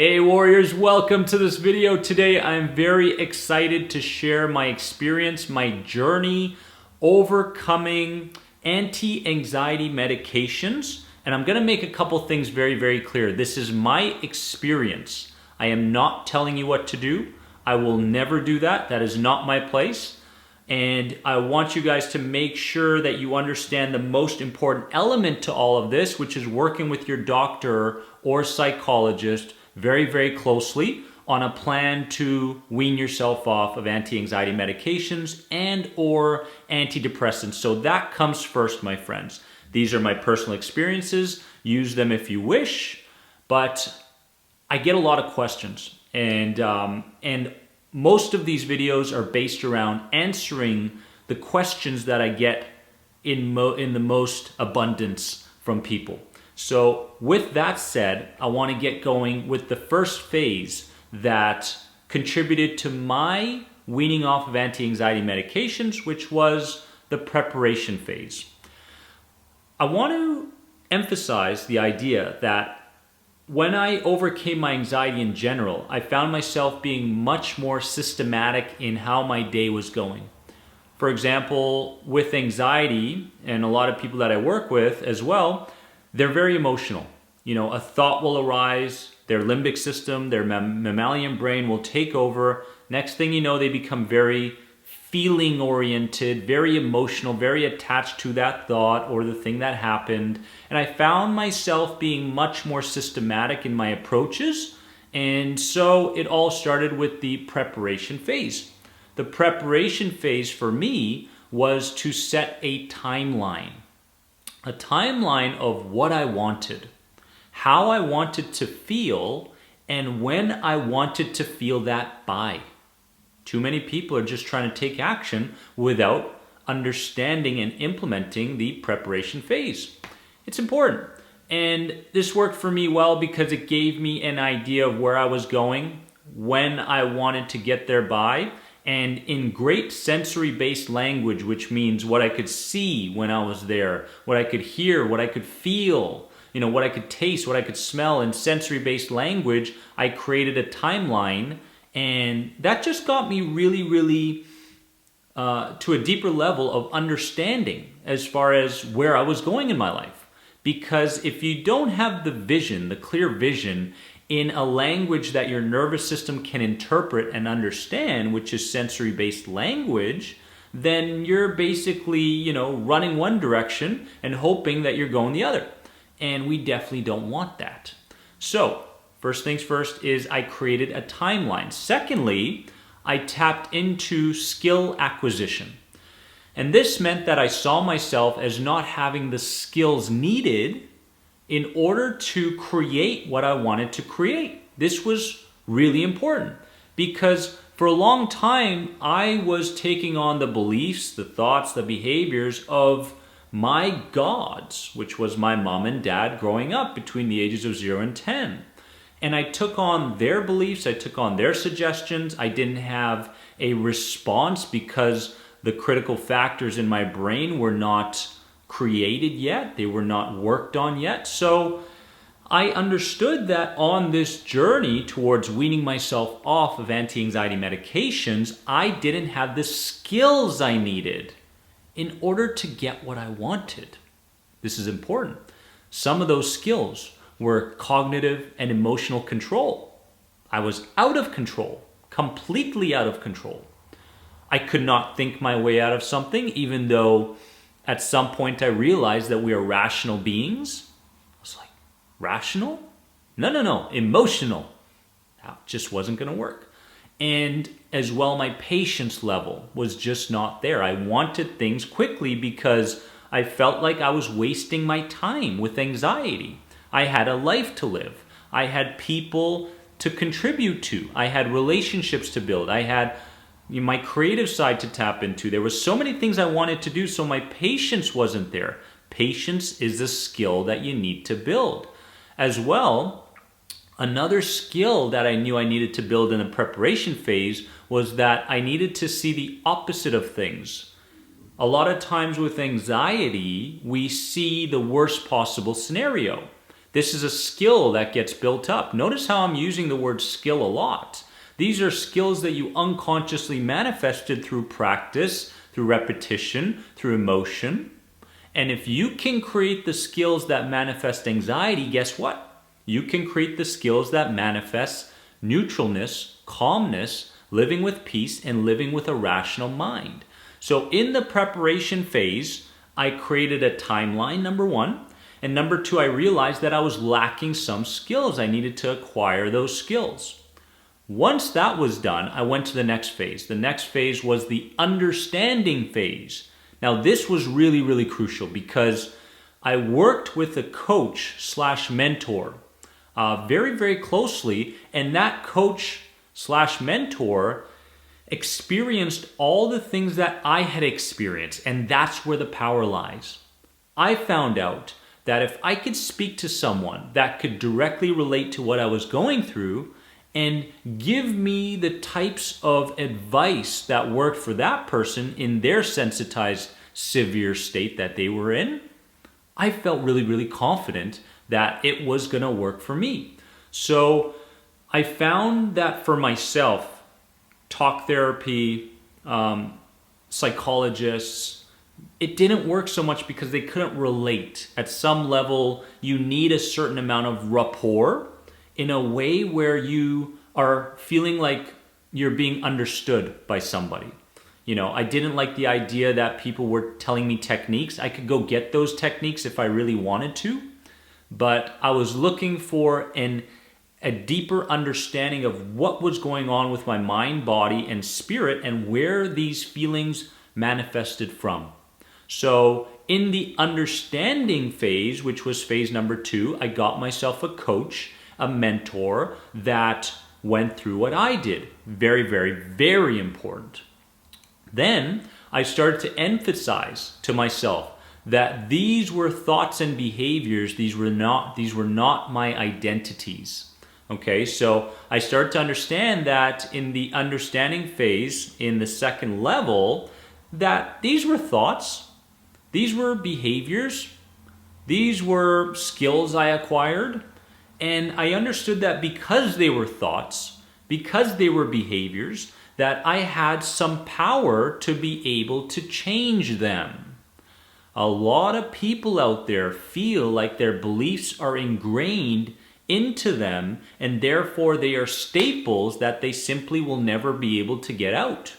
Hey warriors, welcome to this video. Today I'm very excited to share my experience, my journey overcoming anti-anxiety medications. And I'm gonna make a couple things very clear. This is my experience. I am not telling you what to do. I will never do that. That is not my place. And I want you guys to make sure that you understand the most important element to all of this, which is working with your doctor or psychologist very closely on a plan to wean yourself off of anti-anxiety medications and or antidepressants. So that comes first, my friends. These are my personal experiences. Use them if you wish, but I get a lot of questions, and most of these videos are based around answering the questions that I get in the most abundance from people. So with that said, I want to get going with the first phase that contributed to my weaning off of anti-anxiety medications, which was the preparation phase. I want to emphasize the idea that when I overcame my anxiety in general, I found myself being much more systematic in how my day was going. For example, with anxiety, and a lot of people that I work with as well, they're very emotional. You know, a thought will arise, their limbic system, their mammalian brain will take over. Next thing you know, they become very feeling oriented, very emotional, very attached to that thought or the thing that happened. And I found myself being much more systematic in my approaches. And so it all started with the preparation phase. The preparation phase for me was to set a timeline of what I wanted, how I wanted to feel, and when I wanted to feel that by. Too many people are just trying to take action without understanding and implementing the preparation phase. It's important. And this worked for me well because it gave me an idea of where I was going, when I wanted to get there by, and in great sensory-based language, which means what I could see when I was there, what I could hear, what I could feel, you know, what I could taste, what I could smell. In sensory-based language, I created a timeline, and that just got me really to a deeper level of understanding as far as where I was going in my life. Because if you don't have the vision, the clear vision, in a language that your nervous system can interpret and understand, which is sensory-based language, then you're basically, you know, running one direction and hoping that you're going the other. And we definitely don't want that. So, first things first is I created a timeline. Secondly, I tapped into skill acquisition. And this meant that I saw myself as not having the skills needed in order to create what I wanted to create. This was really important because for a long time, I was taking on the beliefs, the thoughts, the behaviors of my gods, which was my mom and dad growing up between the ages of 0 and 10. And I took on their beliefs, I took on their suggestions. I didn't have a response because the critical factors in my brain were not created yet, they were not worked on yet. So I understood that on this journey towards weaning myself off of anti-anxiety medications, I didn't have the skills I needed in order to get what I wanted. This is important. Some of those skills were cognitive and emotional control. I was out of control, completely out of control. I could not think my way out of something, even though at some point I realized that we are rational beings. I was like, rational? No, emotional. That just wasn't going to work. And as well, my patience level was just not there. I wanted things quickly because I felt like I was wasting my time with anxiety. I had a life to live. I had people to contribute to. I had relationships to build. I had my creative side to tap into. There were so many things I wanted to do, so my patience wasn't there. Patience is a skill that you need to build. As well, another skill that I knew I needed to build in the preparation phase was that I needed to see the opposite of things. A lot of times with anxiety, we see the worst possible scenario. This is a skill that gets built up. Notice how I'm using the word skill a lot. These are skills that you unconsciously manifested through practice, through repetition, through emotion. And if you can create the skills that manifest anxiety, guess what? You can create the skills that manifest neutralness, calmness, living with peace, and living with a rational mind. So in the preparation phase, I created a timeline, number one. And number two, I realized that I was lacking some skills. I needed to acquire those skills. Once that was done, I went to the next phase. The next phase was the understanding phase. Now, this was really, really crucial because I worked with a coach slash mentor very, very closely, and that coach slash mentor experienced all the things that I had experienced, and that's where the power lies. I found out that if I could speak to someone that could directly relate to what I was going through and give me the types of advice that worked for that person in their sensitized, severe state that they were in, I felt really, really confident that it was going to work for me. So I found that for myself, talk therapy, psychologists, it didn't work so much because they couldn't relate. At some level, you need a certain amount of rapport in a way where you are feeling like you're being understood by somebody. You know, I didn't like the idea that people were telling me techniques. I could go get those techniques if I really wanted to, but I was looking for a deeper understanding of what was going on with my mind, body, and spirit, and where these feelings manifested from. So in the understanding phase, which was phase number 2, I got myself a coach, a mentor that went through what I did. Very, very, very important. Then I started to emphasize to myself that these were thoughts and behaviors. These were not my identities. Okay, so I started to understand that in the understanding phase, in the second level, that these were thoughts, these were behaviors, these were skills I acquired, and I understood that because they were thoughts, because they were behaviors, that I had some power to be able to change them. A lot of people out there feel like their beliefs are ingrained into them, and therefore they are staples that they simply will never be able to get out.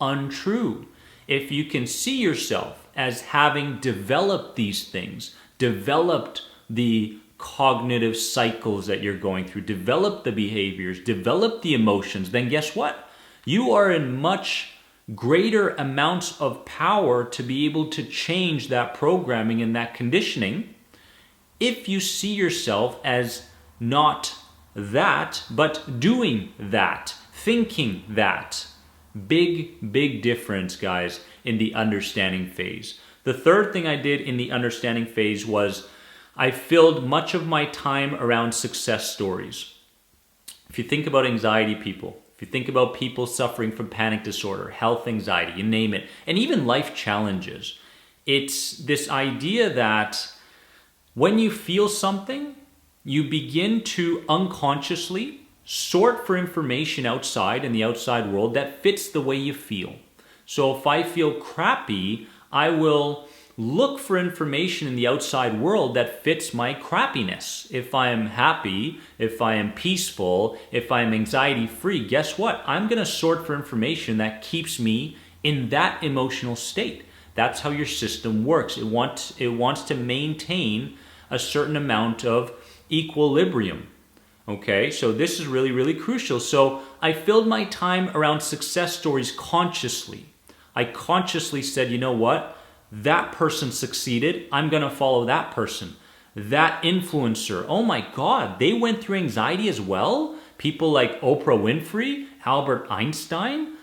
Untrue. If you can see yourself as having developed these things, developed the cognitive cycles that you're going through, developed the behaviors, developed the emotions, then guess what? You are in much greater amounts of power to be able to change that programming and that conditioning if you see yourself as not that, but doing that, thinking that. Big, big difference, guys, in the understanding phase. The third thing I did in the understanding phase was I filled much of my time around success stories. If you think about anxiety people, if you think about people suffering from panic disorder, health anxiety, you name it, and even life challenges, it's this idea that when you feel something, you begin to unconsciously sort for information outside in the outside world that fits the way you feel. So if I feel crappy, I will look for information in the outside world that fits my crappiness. If I am happy, if I am peaceful, if I am anxiety free, guess what? I'm going to sort for information that keeps me in that emotional state. That's how your system works. It wants to maintain a certain amount of equilibrium. Okay, so this is really, really crucial. So I filled my time around success stories consciously. I consciously said, you know what? That person succeeded. I'm going to follow that person. That influencer, oh my God, they went through anxiety as well? People like Oprah Winfrey, Albert Einstein,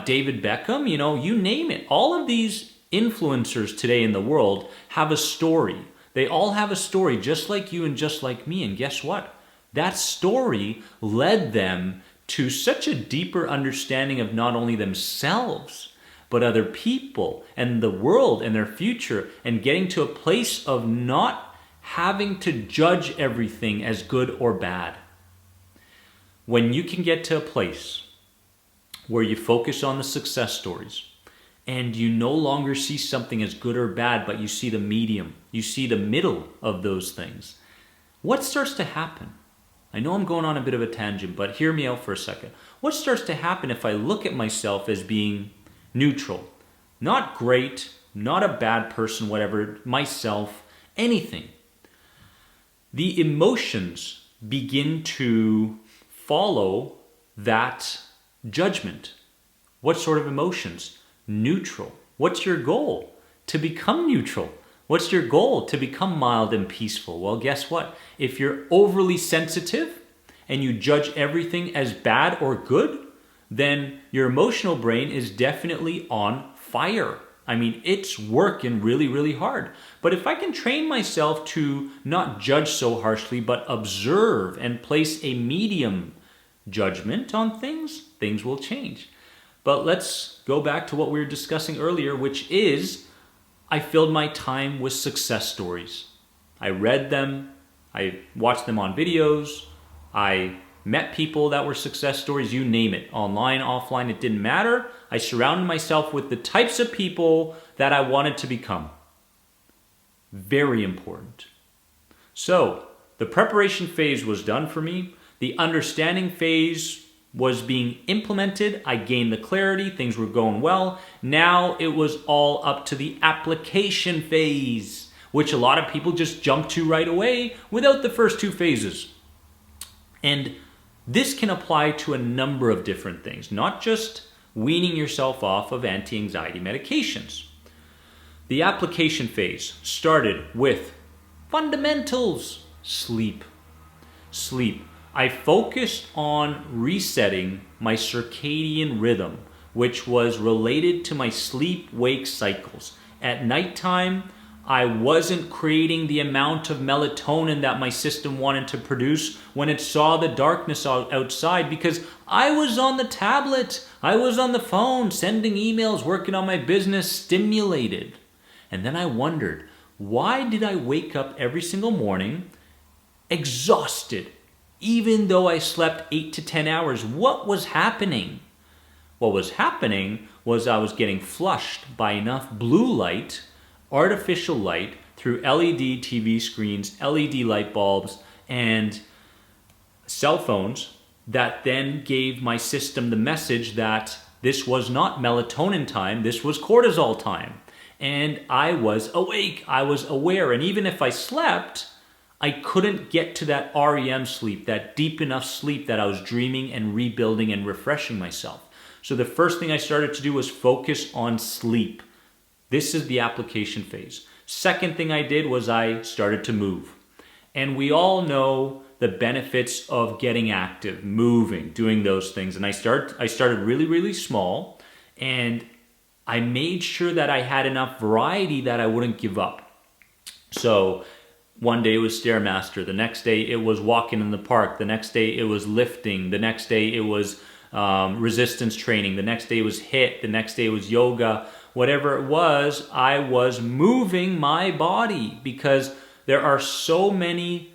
David Beckham, you name it. All of these influencers today in the world have a story. They all have a story just like you and just like me. And guess what? That story led them to such a deeper understanding of not only themselves, but other people and the world and their future, and getting to a place of not having to judge everything as good or bad. When you can get to a place where you focus on the success stories and you no longer see something as good or bad, but you see the medium, you see the middle of those things, what starts to happen? I know I'm going on a bit of a tangent, but hear me out for a second. What starts to happen if I look at myself as being neutral? Not great, not a bad person, whatever, myself, anything. The emotions begin to follow that judgment. What sort of emotions? Neutral. What's your goal? To become neutral. What's your goal? To become mild and peaceful. Well, guess what? If you're overly sensitive and you judge everything as bad or good, then your emotional brain is definitely on fire. I mean, it's working really, really hard. But if I can train myself to not judge so harshly, but observe and place a medium judgment on things, things will change. But let's go back to what we were discussing earlier, which is I filled my time with success stories. I read them, I watched them on videos, I met people that were success stories, you name it, online, offline, it didn't matter. I surrounded myself with the types of people that I wanted to become. Very important. So, the preparation phase was done for me. The understanding phase was being implemented. I gained the clarity. Things were going well. Now it was all up to the application phase, which a lot of people just jump to right away without the first two phases. And this can apply to a number of different things, not just weaning yourself off of anti-anxiety medications. The application phase started with fundamentals, sleep. I focused on resetting my circadian rhythm, which was related to my sleep-wake cycles. At nighttime, I wasn't creating the amount of melatonin that my system wanted to produce when it saw the darkness outside because I was on the tablet, I was on the phone, sending emails, working on my business, stimulated. And then I wondered, why did I wake up every single morning exhausted? Even though I slept 8 to 10 hours, what was happening? What was happening was I was getting flushed by enough blue light, artificial light, through LED TV screens, LED light bulbs, and cell phones that then gave my system the message that this was not melatonin time, this was cortisol time. And I was awake, I was aware, and even if I slept, I couldn't get to that REM sleep, that deep enough sleep that I was dreaming and rebuilding and refreshing myself. So the first thing I started to do was focus on sleep. This is the application phase. Second thing I did was I started to move. And we all know the benefits of getting active, moving, doing those things. And I started really, really small, and I made sure that I had enough variety that I wouldn't give up. So one day it was Stairmaster, the next day it was walking in the park, the next day it was lifting, the next day it was resistance training, the next day it was HIIT, the next day it was yoga, whatever it was, I was moving my body because there are so many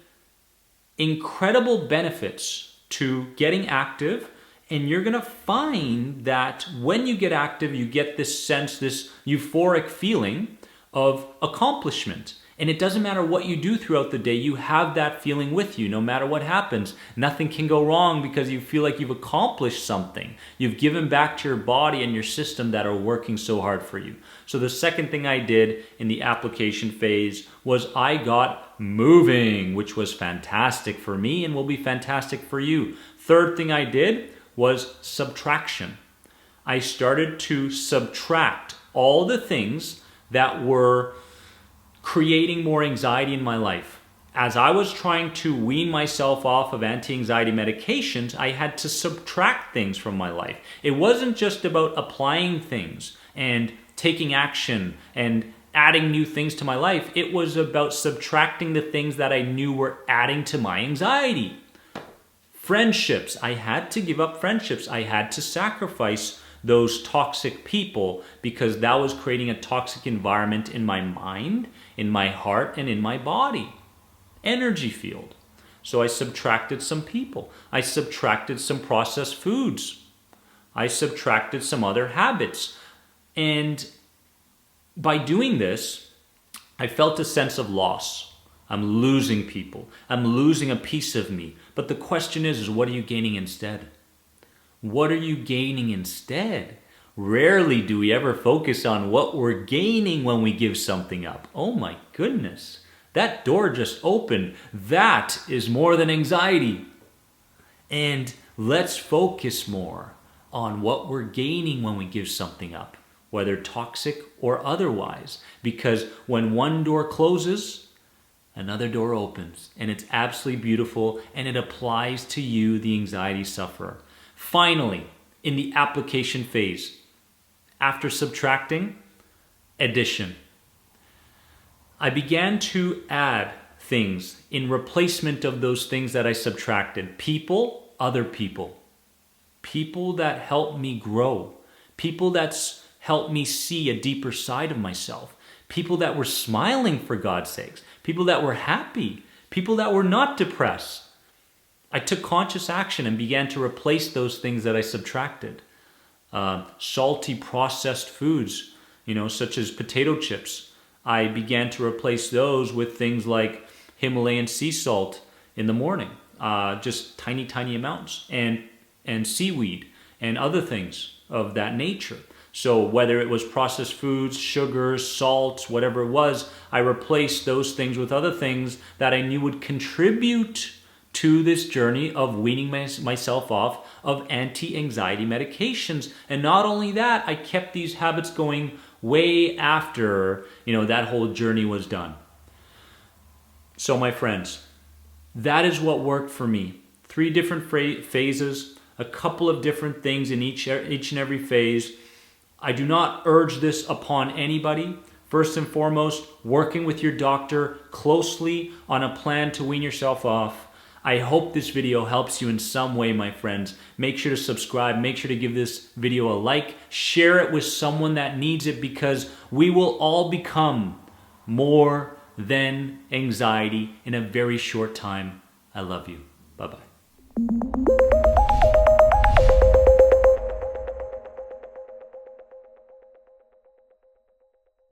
incredible benefits to getting active. And you're going to find that when you get active, you get this sense, this euphoric feeling of accomplishment. And it doesn't matter what you do throughout the day, you have that feeling with you no matter what happens. Nothing can go wrong because you feel like you've accomplished something. You've given back to your body and your system that are working so hard for you. So the second thing I did in the application phase was I got moving, which was fantastic for me and will be fantastic for you. Third thing I did was subtraction. I started to subtract all the things that were creating more anxiety in my life. As I was trying to wean myself off of anti-anxiety medications, I had to subtract things from my life. It wasn't just about applying things and taking action and adding new things to my life. It was about subtracting the things that I knew were adding to my anxiety. Friendships. I had to give up friendships. I had to sacrifice those toxic people because that was creating a toxic environment in my mind, in my heart, and in my body. energy field. So I subtracted some people. I subtracted some processed foods. I subtracted some other habits. And by doing this, I felt a sense of loss. I'm losing people. I'm losing a piece of me. But the question is what are you gaining instead? What are you gaining instead? Rarely do we ever focus on what we're gaining when we give something up. Oh my goodness. That door just opened. That is more than anxiety. And let's focus more on what we're gaining when we give something up, whether toxic or otherwise. Because when one door closes, another door opens. And it's absolutely beautiful, and it applies to you, the anxiety sufferer. Finally, in the application phase, after subtracting, addition. I began to add things in replacement of those things that I subtracted. People, other people. People that help me grow. People that help me see a deeper side of myself. People that were smiling, for God's sakes. People that were happy. People that were not depressed. I took conscious action and began to replace those things that I subtracted. Salty processed foods, such as potato chips. I began to replace those with things like Himalayan sea salt in the morning, just tiny, tiny amounts, and seaweed and other things of that nature. So whether it was processed foods, sugars, salts, whatever it was, I replaced those things with other things that I knew would contribute to this journey of weaning myself off of anti-anxiety medications. And not only that, I kept these habits going way after, that whole journey was done. So my friends, that is what worked for me. 3 different phases, a couple of different things in each and every phase. I do not urge this upon anybody. First and foremost, working with your doctor closely on a plan to wean yourself off. I hope this video helps you in some way, my friends. Make sure to subscribe. Make sure to give this video a like. Share it with someone that needs it, because we will all become more than anxiety in a very short time. I love you. Bye-bye.